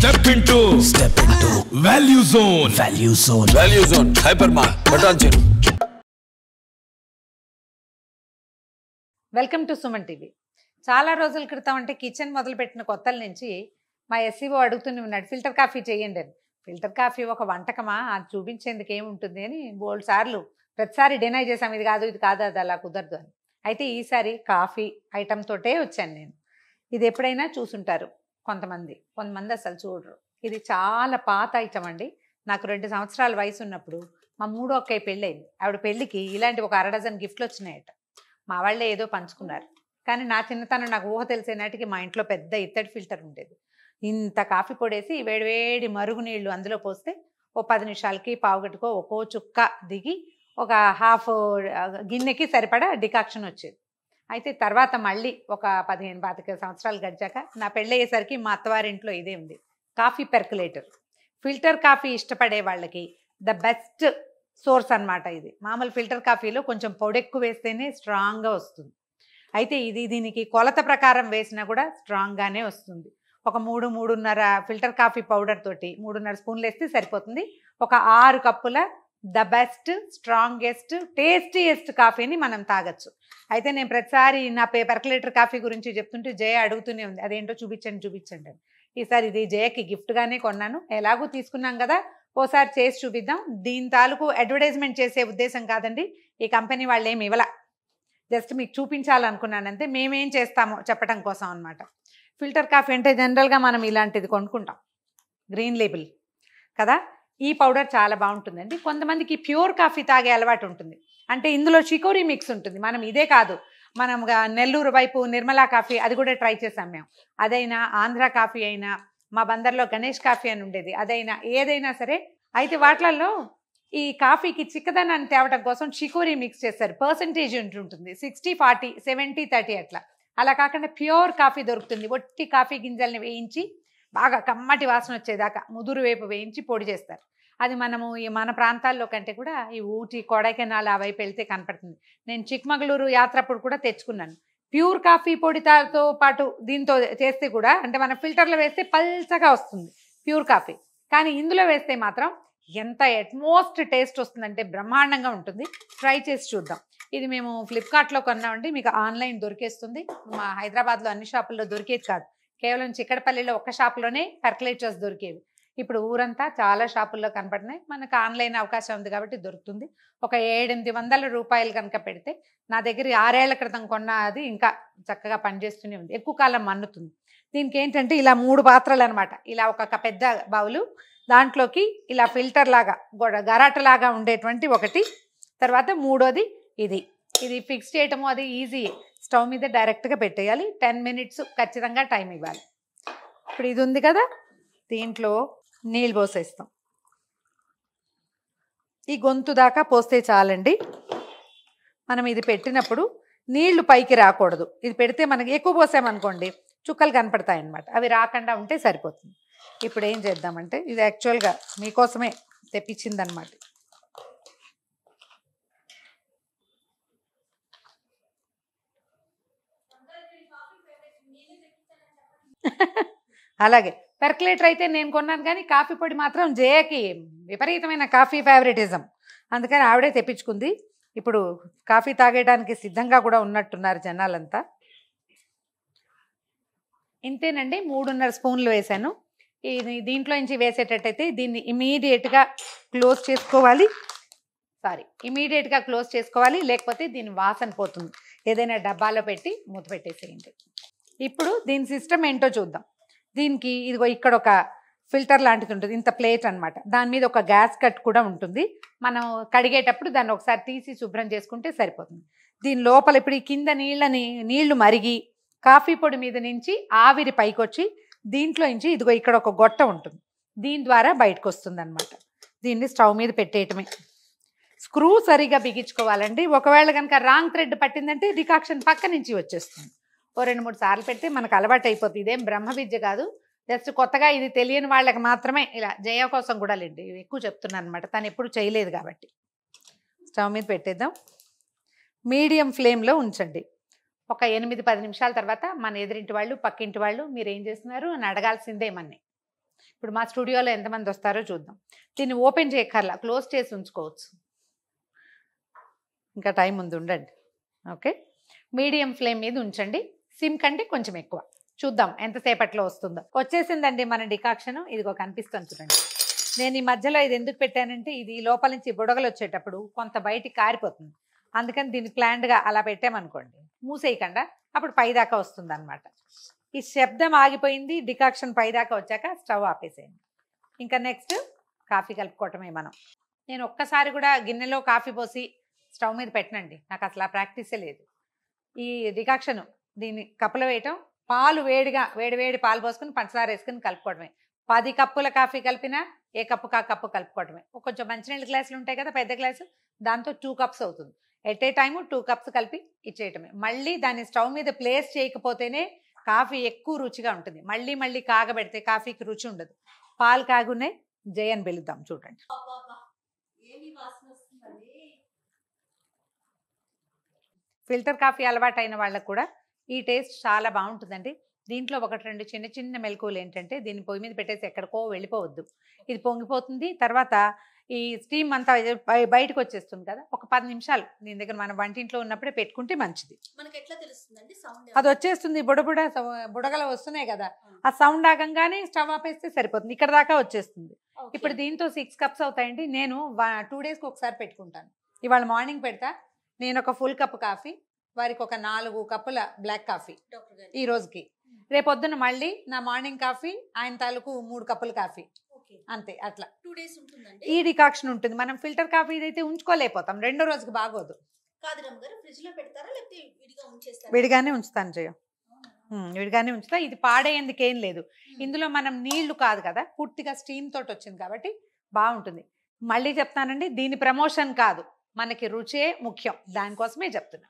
Step into Value Zone. Value Zone. Hypermart. Button check. Welcome to Suman TV. చాలా రోజుల క్రితం అంటే కిచెన్ మొదలుపెట్టిన కొత్తల నుంచి మా ఎస్సీఓ అడుగుతూనే ఉన్నాడు, ఫిల్టర్ కాఫీ చేయండి అని. ఫిల్టర్ కాఫీ ఒక వంటకమా, అది చూపించేందుకు ఏముంటుంది అని బోల్డ్ సార్లు ప్రతిసారి డినై చేసాం, ఇది కాదు అది అలా కుదరదు అని. అయితే ఈసారి కాఫీ ఐటమ్ తోటే వచ్చాను నేను. ఇది ఎప్పుడైనా చూసుంటారు కొంతమంది అసలు చూడరు. ఇది చాలా పాత ఐటమ్ అండి. నాకు 2 సంవత్సరాల వయసు ఉన్నప్పుడు మా మూడో అక్కయ్య పెళ్ళయింది. ఆవిడ పెళ్ళికి ఇలాంటి ఒక 1/2 డజన్ గిఫ్ట్లు వచ్చినాయట. మా వాళ్ళే ఏదో పంచుకున్నారు. కానీ నా చిన్నతనం నాకు ఊహ తెలిసే నాటికి మా ఇంట్లో పెద్ద ఇత్తడి ఫిల్టర్ ఉండేది. ఇంత కాఫీ పొడేసి వేడివేడి మరుగు నీళ్లు అందులో పోస్తే ఓ 10 నిమిషాలకి పావుగట్టుకో ఒక్కో చుక్క దిగి ఒక హాఫ్ గిన్నెకి సరిపడా డికాక్షన్ వచ్చేది. అయితే తర్వాత మళ్ళీ ఒక 15-25 సంవత్సరాలు గడిచాక నా పెళ్ళయ్యేసరికి మా అత్తవారింట్లో ఇదే ఉంది, కాఫీ పెర్కులేటర్. ఫిల్టర్ కాఫీ ఇష్టపడే వాళ్ళకి ద బెస్ట్ సోర్స్ అనమాట. ఇది మామూలు ఫిల్టర్ కాఫీలో కొంచెం పొడెక్కు వేస్తేనే స్ట్రాంగ్గా వస్తుంది. అయితే దీనికి కొలత ప్రకారం వేసినా కూడా స్ట్రాంగ్గానే వస్తుంది. ఒక 3-3.5 ఫిల్టర్ కాఫీ పౌడర్ తోటి 3.5 స్పూన్లు వేస్తే సరిపోతుంది. ఒక 6 కప్పుల ద బెస్ట్, స్ట్రాంగెస్ట్, టేస్టీయెస్ట్ కాఫీని మనం తాగొచ్చు. అయితే నేను ప్రతిసారి నా పెర్కులేటర్ కాఫీ గురించి చెప్తుంటే జయ అడుగుతూనే ఉంది, అదేంటో చూపించండి అని. ఈసారి ఇది జయకి గిఫ్ట్గానే కొన్నాను. ఎలాగూ తీసుకున్నాం కదా, ఓసారి చేసి చూపిద్దాం. దీని తాలూకు అడ్వర్టైజ్మెంట్ చేసే ఉద్దేశం కాదండి, ఈ కంపెనీ వాళ్ళు ఏమి ఇవ్వాల, జస్ట్ మీకు చూపించాలనుకున్నాను అంతే. మేమేం చేస్తామో చెప్పడం కోసం అనమాట. ఫిల్టర్ కాఫీ అంటే జనరల్గా మనం ఇలాంటిది కొనుక్కుంటాం, గ్రీన్ లేబుల్ కదా. ఈ పౌడర్ చాలా బాగుంటుందండి. కొంతమందికి ప్యూర్ కాఫీ తాగే అలవాటు ఉంటుంది, అంటే ఇందులో చికోరీ మిక్స్ ఉంటుంది. మనం ఇదే కాదు, మనం నెల్లూరు వైపు నిర్మలా కాఫీ అది కూడా ట్రై చేసాం మేము. అదైనా ఆంధ్ర కాఫీ అయినా, మా బందర్లో గణేష్ కాఫీ అని ఉండేది, అదైనా ఏదైనా సరే. అయితే వాటిలలో ఈ కాఫీకి చిక్కదనాన్ని తేవడం కోసం చికోరీ మిక్స్ చేస్తారు. పర్సంటేజ్ ఉంటుంది 60-40, 70-30 అట్లా. అలా కాకుండా ప్యూర్ కాఫీ దొరుకుతుంది. ఒట్టి కాఫీ గింజల్ని వేయించి బాగా కమ్మటి వాసన వచ్చేదాకా ముదురు వేపు వేయించి పొడి చేస్తారు. అది మనము మన ప్రాంతాల్లో కంటే కూడా ఈ ఊటీ, కొడైకెనాల్ ఆ వైపు వెళ్తే కనపడుతుంది. నేను చిక్మగళూరు యాత్ర అప్పుడు కూడా తెచ్చుకున్నాను. ప్యూర్ కాఫీ పొడితో పాటు దీంతో చేస్తే కూడా, అంటే మన ఫిల్టర్లో వేస్తే పల్చగా వస్తుంది ప్యూర్ కాఫీ, కానీ ఇందులో వేస్తే మాత్రం ఎంత అట్మోస్ట్ టేస్ట్ వస్తుందంటే బ్రహ్మాండంగా ఉంటుంది. ట్రై చేసి చూద్దాం. ఇది మేము ఫ్లిప్కార్ట్లో కొన్నామండి, మీకు ఆన్లైన్ దొరికేస్తుంది. మా హైదరాబాద్లో అన్ని షాపుల్లో దొరికేది కాదు, కేవలం చిక్కడపల్లిలో ఒక్క షాపులోనే పెర్కులేటర్స్ దొరికేవి. ఇప్పుడు ఊరంతా చాలా షాపుల్లో కనపడినాయి. మనకు ఆన్లైన్ అవకాశం ఉంది కాబట్టి దొరుకుతుంది. ఒక 700-800 రూపాయలు కనుక పెడితే, నా దగ్గర 6 ఏళ్ల క్రితం కొన్న అది ఇంకా చక్కగా పనిచేస్తూనే ఉంది, ఎక్కువ కాలం మన్నుతుంది. దీనికి ఏంటంటే ఇలా 3 పాత్రలు అనమాట. ఇలా ఒక పెద్ద బౌలు, దాంట్లోకి ఇలా ఫిల్టర్ లాగా గరాటలాగా ఉండేటువంటి ఒకటి, తర్వాత మూడోది ఇది ఫిక్స్ చేయటము అది ఈజీ. స్టవ్ మీద డైరెక్ట్గా పెట్టేయాలి. 10 మినిట్స్ ఖచ్చితంగా టైం ఇవ్వాలి. ఇప్పుడు ఇది ఉంది కదా, దీంట్లో నీళ్ళు పోసేస్తాం. ఈ గొంతు దాకా పోస్తే చాలండి. మనం ఇది పెట్టినప్పుడు నీళ్లు పైకి రాకూడదు. ఇది పెడితే మనకి ఎక్కువ పోసామనుకోండి చుక్కలు కనపడతాయి అన్నమాట, అవి రాకుండా ఉంటే సరిపోతుంది. ఇప్పుడు ఏం చేద్దామంటే, ఇది యాక్చువల్గా మీకోసమే తెప్పించిందనమాట. అలాగే పెర్కులేటర్ అయితే నేను కొన్నాను, కానీ కాఫీ పొడి మాత్రం జయకి విపరీతమైన కాఫీ ఫేవరెటిజం, అందుకని ఆవిడే తెప్పించుకుంది. ఇప్పుడు కాఫీ తాగేయడానికి సిద్ధంగా కూడా ఉన్నట్టున్నారు జనాలంతా. ఇంతేనండి, 3.5 స్పూన్లు వేసాను. దీంట్లో నుంచి వేసేటట్టయితే దీన్ని ఇమీడియట్గా క్లోజ్ చేసుకోవాలి, లేకపోతే దీని వాసన పోతుంది. ఏదైనా డబ్బాలో పెట్టి మూత పెట్టేసేయండి. ఇప్పుడు దీని సిస్టమ్ ఏంటో చూద్దాం. దీనికి ఇదిగో ఇక్కడ ఒక ఫిల్టర్ లాంటిది ఉంటుంది, ఇంత ప్లేట్ అనమాట. దాని మీద ఒక గ్యాస్ కట్ కూడా ఉంటుంది. మనం కడిగేటప్పుడు దాన్ని ఒకసారి తీసి శుభ్రం చేసుకుంటే సరిపోతుంది. దీని లోపల ఇప్పుడు ఈ కింద నీళ్లు మరిగి కాఫీ పొడి మీద నుంచి ఆవిరి పైకి వచ్చి దీంట్లో నుంచి ఇదిగో ఇక్కడ ఒక గొట్ట ఉంటుంది, దీని ద్వారా బయటకు వస్తుంది అనమాట. దీన్ని స్టవ్ మీద పెట్టేయటమే. స్క్రూ సరిగా బిగించుకోవాలండి. ఒకవేళ కనుక రాంగ్ థ్రెడ్ పట్టిందంటే డికాక్షన్ పక్క నుంచి వచ్చేస్తుంది. ఓ 2-3 సార్లు పెడితే మనకు అలవాటు అయిపోతుంది. ఇదేం బ్రహ్మ విద్య కాదు, జస్ట్ కొత్తగా ఇది తెలియని వాళ్ళకి మాత్రమే. ఇలా జయ కోసం కూడా లేండి, ఎక్కువ చెప్తున్నాను అనమాట, తను ఎప్పుడు చేయలేదు కాబట్టి. స్టవ్ మీద పెట్టేద్దాం. మీడియం ఫ్లేమ్లో ఉంచండి. ఒక 8-10 నిమిషాల తర్వాత మన ఎదురింటి వాళ్ళు, పక్కింటి వాళ్ళు మీరు ఏం చేస్తున్నారు అని అడగాల్సిందే మన్ని. ఇప్పుడు మా స్టూడియోలో ఎంతమంది వస్తారో చూద్దాం. దీన్ని ఓపెన్ చేయక్కర్లా, క్లోజ్ చేసి ఉంచుకోవచ్చు. ఇంకా టైం ఉంది, ఉండండి. ఓకే, మీడియం ఫ్లేమ్ మీద ఉంచండి. సిమ్ కంటే కొంచెం ఎక్కువ. చూద్దాం ఎంతసేపట్లో వస్తుందో. వచ్చేసిందండి మన డికాక్షన్. ఇదిగో కనిపిస్తుంది చూడండి. నేను ఈ మధ్యలో ఇది ఎందుకు పెట్టానంటే ఇది లోపల నుంచి బుడగలు వచ్చేటప్పుడు కొంత బయటికి కారిపోతుంది. అందుకని దీన్ని ప్లాన్డ్గా అలా పెట్టామనుకోండి, మూసేయకుండా అప్పుడు పైదాకా వస్తుంది అనమాట. ఈ శబ్దం ఆగిపోయింది, డికాక్షన్ పైదాకా వచ్చాక స్టవ్ ఆపేసేయండి. ఇంకా నెక్స్ట్ కాఫీ కలుపుకోవటమే మనం. నేను ఒక్కసారి కూడా గిన్నెలో కాఫీ పోసి స్టవ్ మీద పెట్టనండి, నాకు అసలు ఆ ప్రాక్టీసే లేదు. ఈ డికాక్షన్ దీన్ని కప్పులో వేయటం, పాలు వేడిగా వేడి పాలు పోసుకుని పంచదార వేసుకుని కలుపుకోవడమే. 10 కప్పుల కాఫీ కలిపినా ఏ కప్పు కా కప్పు కలుపుకోవడమే. కొంచెం మంచినీళ్ళ గ్లాసులు ఉంటాయి కదా, పెద్ద గ్లాసు, దాంతో 2 కప్స్ అవుతుంది. ఎట్ ఏ టైము 2 కప్స్ కలిపి ఇచ్చేయటమే. మళ్ళీ దాన్ని స్టవ్ మీద ప్లేస్ చేయకపోతేనే కాఫీ ఎక్కువ రుచిగా ఉంటుంది. మళ్ళీ కాగబెడితే కాఫీకి రుచి ఉండదు. పాలు కాగునే జయన్ పిలుద్దాం చూడండి. ఫిల్టర్ కాఫీ అలవాటు అయిన వాళ్ళకు కూడా ఈ టేస్ట్ చాలా బాగుంటుందండి. దీంట్లో 1-2 చిన్న మెలకువలు ఏంటంటే, దీన్ని పొయ్యి మీద పెట్టేసి ఎక్కడికో వెళ్ళిపోవద్దు. ఇది పొంగిపోతుంది, తర్వాత ఈ స్టీమ్ అంతా బయటకు వచ్చేస్తుంది కదా. ఒక 10 నిమిషాలు దీని దగ్గర మనం వంటింట్లో ఉన్నప్పుడే పెట్టుకుంటే మంచిది. అది వచ్చేస్తుంది, బుడగలు వస్తున్నాయి కదా, ఆ సౌండ్ ఆగంగానే స్టవ్ ఆపేస్తే సరిపోతుంది. ఇక్కడ దాకా వచ్చేస్తుంది. ఇప్పుడు దీంతో 6 కప్స్ అవుతాయండి. నేను 2 డేస్కి ఒకసారి పెట్టుకుంటాను. ఇవాళ మార్నింగ్ పెడతా. నేను ఒక ఫుల్ కప్ కాఫీ, వారికి ఒక 4 కప్పుల బ్లాక్ కాఫీ ఈ రోజుకి. రేపొద్దున మళ్ళీ నా మార్నింగ్ కాఫీ, ఆయన తాలూకు 3 కప్పుల కాఫీ, అంతే. అట్లా 2 డేస్ ఉంటుందండి ఈ డికాక్షన్ ఉంటుంది. మనం ఫిల్టర్ కాఫీ అయితే ఉంచుకోలేకపోతాం, రెండో రోజుకి బాగోదు. విడిగానే ఉంచుతాను జయ, విడిగానే ఉంచుతా. ఇది పాడేందుకేం లేదు. ఇందులో మనం నీళ్లు కాదు కదా, పూర్తిగా స్టీమ్ తోటి వచ్చింది కాబట్టి బాగుంటుంది. మళ్ళీ చెప్తానండి, దీని ప్రమోషన్ కాదు, మనకి రుచే ముఖ్యం, దానికోసమే చెప్తున్నా.